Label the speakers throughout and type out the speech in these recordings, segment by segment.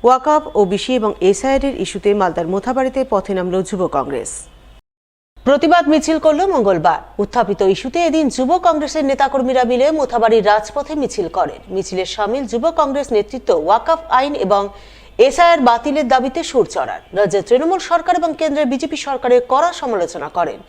Speaker 1: ওয়াকফ, OBC এবং SIR ইস্যুতে মালদার মোথাবাড়িতে পথে নামল যুব কংগ্রেস। প্রতিবাদ মিছিল করল মঙ্গলবার। উত্থাপিত ইস্যুতে এদিন যুব কংগ্রেসের নেতাকর্মীরা মিলে মোথাবাড়ির রাজপথে মিছিল করেন। মিছিলে সামিল যুব কংগ্রেস নেতৃত্ব ওয়াকফ আইন এবং এসআইআর বাতিলের দাবিতে সুর চড়ান। রাজ্যের তৃণমূল সরকার এবং কেন্দ্রের বিজেপি সরকারের কড়া সমালোচনা করেন।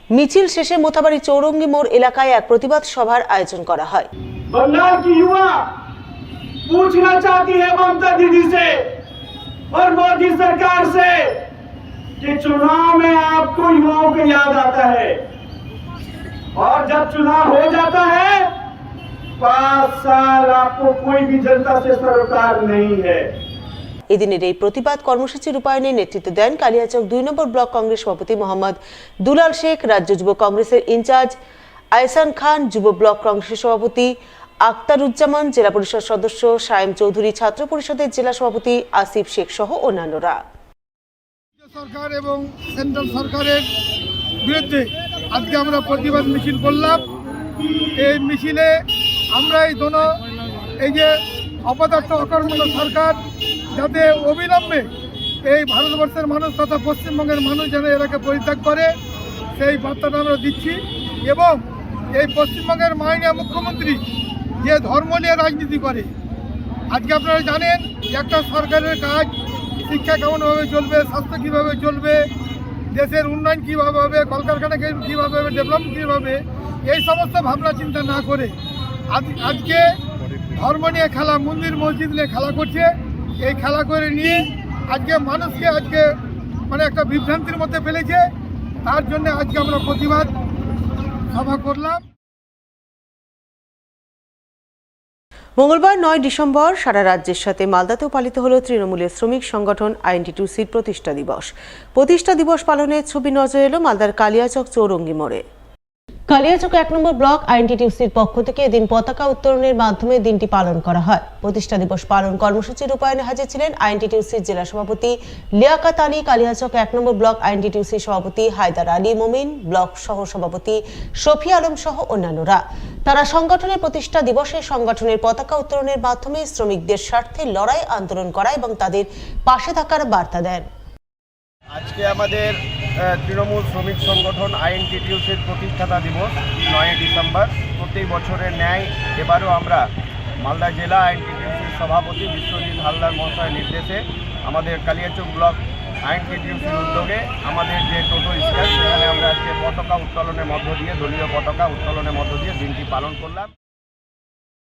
Speaker 1: মিছিল শেষে মোথাবাড়ি চৌরঙ্গি মোড় এলাকায় এক প্রতিবাদ সভার আয়োজন করা হয়।
Speaker 2: बंगाल की युवा पूछना चाहती है ममता दीदी से और मोदी सरकार से कि चुनाव में आपको युवाओं को याद आता है और जब चुनाव हो जाता है 5 साल आपको कोई भी जनता से सरोकार नहीं है।
Speaker 1: এদিনের এই প্রতিবাদ কর্মসূচি রূপায়ণে নেতৃত্ব দেন কালিয়াচক 2 নম্বর ব্লক কংগ্রেস সভাপতি মোহাম্মদ দুলাল শেখ, রাজ্য যুব কংগ্রেসের ইনচার্জ আহসান খান, যুব ব্লক কংগ্রেসের সভাপতি আক্তারুজ্জামান, জেলা পরিষদ সদস্য সায়েম চৌধুরী, ছাত্র পরিষদের জেলা সভাপতি আসিফ শেখ সহ অন্যান্যরা।
Speaker 3: সরকার এবং সেন্ট্রাল সরকারের বিরুদ্ধে আজকে আমরা প্রতিবাদ মিছিল করলাম। এই মিছিলে আমরা এই যে অপদার্থ অকর্মণ্য সরকার যাতে অবিলম্বে এই ভারতবর্ষের মানুষ তথা পশ্চিমবঙ্গের মানুষ যেন এটাকে পরিত্যাগ করে সেই বার্তাটা আমরা দিচ্ছি। এবং এই পশ্চিমবঙ্গের মাননীয় মুখ্যমন্ত্রী যে ধর্ম নিয়ে রাজনীতি করে, আজকে আপনারা জানেন একটা সরকারের কাজ শিক্ষা কেমনভাবে চলবে, স্বাস্থ্য কীভাবে চলবে, দেশের উন্নয়ন কীভাবে হবে, কলকারখানা কীভাবে হবে, ডেভেলপমেন্ট কীভাবে, এই সমস্ত ভাবনা চিন্তা না করে আজকে ধর্ম নিয়ে খেলা, মন্দির মসজিদ নিয়ে খেলা করছে। এই খেলা করে নিয়ে আজকে মানুষকে একটা বিভ্রান্তির মধ্যে ফেলেছে। তার জন্য আজকে আমরা প্রতিবাদ সভা করলাম।
Speaker 1: মঙ্গলবার 9 ডিসেম্বর সারা রাজ্যের সাথে মালদাতেও পালিত হল তৃণমূলের শ্রমিক সংগঠন আইএনটিটিউসির প্রতিষ্ঠা দিবস। প্রতিষ্ঠা দিবস পালনের ছবি নজরে এলো মালদার কালিয়াচক চৌরঙ্গি মোড়ে। কালিয়াচক 1 নম্বর ব্লক আইএনটিটিউসির পক্ষ থেকে এদিন পতাকা উত্তোলনের মাধ্যমে দিনটি পালন করা হয়। প্রতিষ্ঠা দিবস পালন কর্মসূচি রূপায়ণে হাজির ছিলেন আইএনটিটিউসির জেলা সভাপতি লিয়াকাত আলী, কালিয়াচক 1 নম্বর ব্লক আইএনটিটিউসির সভাপতি হায়দার আলী মোমিন, ব্লক সহ সভাপতি শফি আলম সহ অন্যান্যরা। তারা সংগঠনের প্রতিষ্ঠা দিবসে সংগঠনের পতাকা উত্তোলনের মাধ্যমে শ্রমিকদের স্বার্থে লড়াই আন্দোলন করা এবং তাদের পাশে থাকার বার্তা দেন।
Speaker 4: আজকে আমাদের তৃণমূল শ্রমিক সংগঠন আইএনটিটিউসির প্রতিষ্ঠাতা দিবস 9 ডিসেম্বর। প্রতি বছরের ন্যায় এবারও আমরা মালদা জেলা আইএনটিটিউসির সভাপতি বিশ্বজিৎ হালদার মহাশয়ের নির্দেশে আমাদের কালিয়াচক ব্লক আইএনটিটিউসির উদ্যোগে আমাদের যে টোটো স্ট্যান্ড, সেখানে আমরা আজকে পতাকা উত্তোলনের মধ্য দিয়ে, দলীয় পতাকা উত্তোলনের মধ্য দিয়ে দিনটি পালন করলাম।